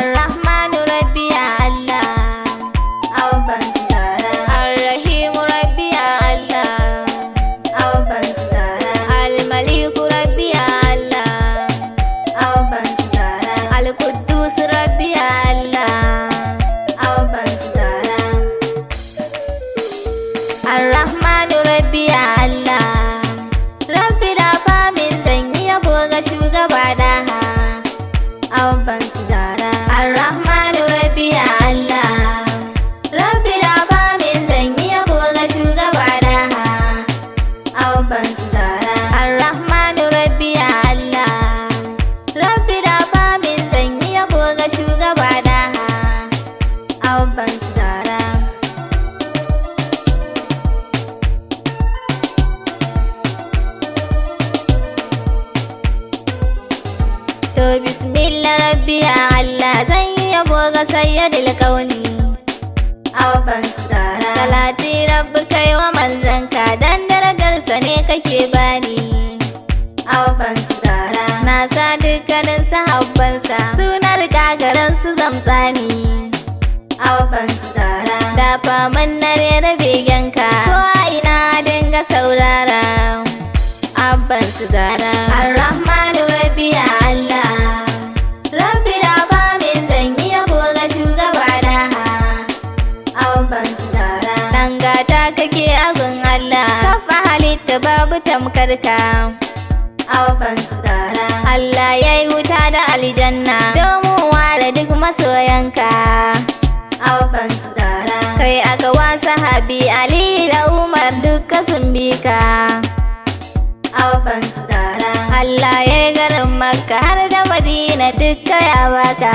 Ar-Rahmanu Rabbi ya Allah, abban su Zara. Ar-Rahimu Rabbi ya Allah, abban su Zara. Al-Maliku Rabbi ya Allah, abban su Zara. Al-Quddus Rabbi ya Allah, abban su Zara. Ar-Rahmanu Rabbi ya Allah, Rabbi da famin zan yi yabo ga shugaba da abban su Zara. Ar-Rahmanu Rabbi ya Allah, Rabbi da famin zan yi yabo ga shugaba da abban su Zara. Ar-Rahmanu Rabbi ya Allah, Rabbi da famin zan yi yabo ga shugaba da abban su Zara. To bismillah Rabbi ya Allah, zan yi yabo ga sayyadil kauni abban su Zara. Salati Rabbi kai wa manzanka, dan darajarsa ne kake bani abban su Zara. Na sa dukkanin sahabbansa sunar gagaran su zamtsani abban su Zara. Da faman na rera begenka, ko a ina dinga saurara abban su Zara. Ar-Rahmanu Rabbi ya Allah, Rabbi da famin zan yi yabo ga shugaba da abban su Zara. Dan gata kake agun Allah, kafa halitta babu tamkarka abban su Zara. Allah ya yi wuta da aljanna domin ware duk masoyanka abban su Zara. Kai aka wasa habi Ali da Umar duka sun bi ka abban su Zara. Allah ya yi garin Makka har da Madina duka ya baka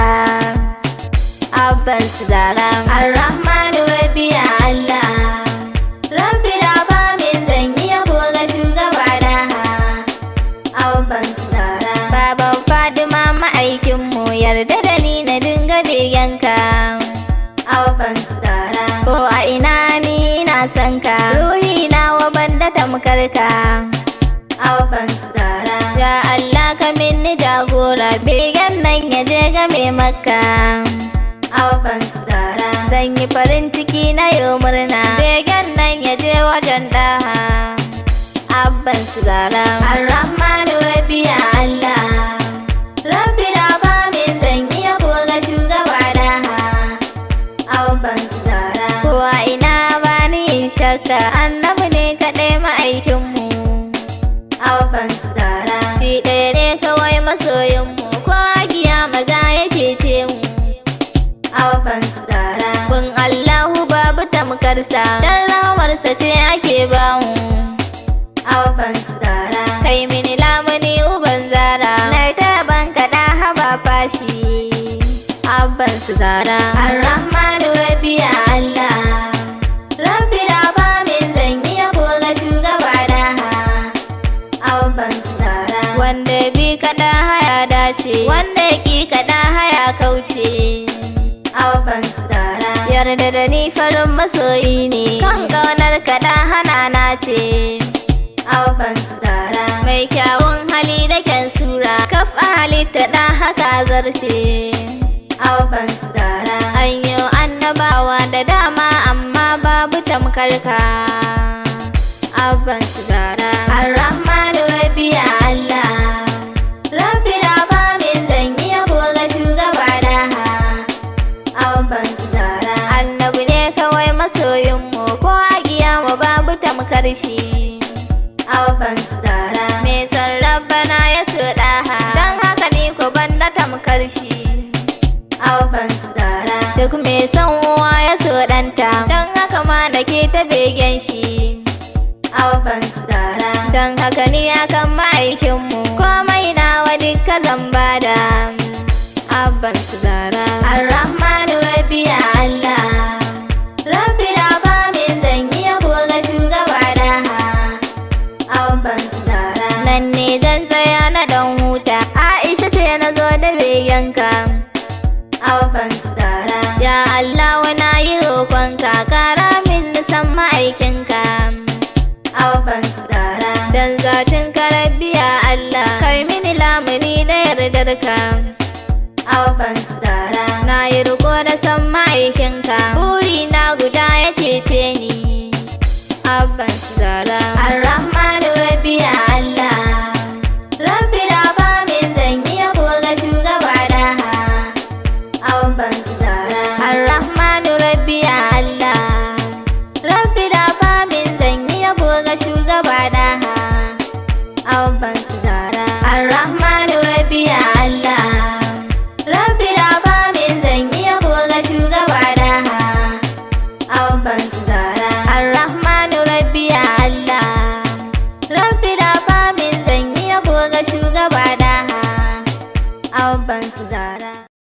abban su Zara. Ar-Rahmanu Rabbi ya Allah, Rabbi da famin zan yi yabo ga shugaba da abban su Zara. Baban Fadima ma'aikinmu, yarda da ni na dinga begenka abban su Zara. Ko a ina ni ina son ka, ruhi na wa banda tamkarka abban su Zara. Ya Allah ka minni jagora, begen nan ya je game Makka abban su Zara. Zan yi farin ciki na yau murna, begen nan ya je wajen daha abban su Zara. Ar-Rahmanu Rabbi ya Allah, Rabbi da famin zan yi yabo ga shugaba da abban su Zara. Ko a ina bani yin shakka, Annabi ne kaɗai ma'aikinmu abban su Zara. Shi ɗaya ne kawai masoyinmu, ko a kiyama za ya cece mu abban su Zara. Kun Allahu babu tamkarsa, dan rahamarsa ce ake bamu abban su Zara. Kai mini lamuni uban Zara, na ta ban kaɗa haba fashi abban su Zara. Ar-Rahmanu Rabbi ya Allah, Rabbi da famin zan yi yabo ga shugaba da abban su Zara. Wanda bi kaɗa haya dace, wanda ki kaɗa haya kauce abban su Zara. Yarda da ni farin masoyi ne, kan ƙaunar kaɗa hana na ce abban su Zara. Mai kyawun hali da kyan sura, kaf halitta ɗa haka zarce abban su Zara. An yi annabawa da dama amma babu tamkarka abban su Zara. Ar-Rahmanu Rabbi ya Allah, Rabbi da famin zan yi yabo ga shugaba da abban su Zara. Annabi ne kawai masoyinmu, ko a kiyama babu tamkar shi abban su Zara. Me san Rabbana ya so daha, dan haka ni ko banda tamkar shi abban su Zara. Duk me san uwa ya so ɗanta, dan haka ma nake ta begen shi abban su Zara. Dan haka ni akan ma'aikinmu, komai nawa dukka zan bada abban su Zara. Ar-Rahmanu Rabbi ya Allah, Rabbi da famin zan yi yabo ga shugaba da abban su Zara. Nan ne zan tsaya na dan huta, Aisha ce na zo da begenka abban su Zara. Ya Allah wana yi roƙonka, ƙara min nisan ma'aikinka abban su Zara. Dan zatin ka Rabbi ya Allah, kai mini lamuni da yardarka abban su Zara. bikinka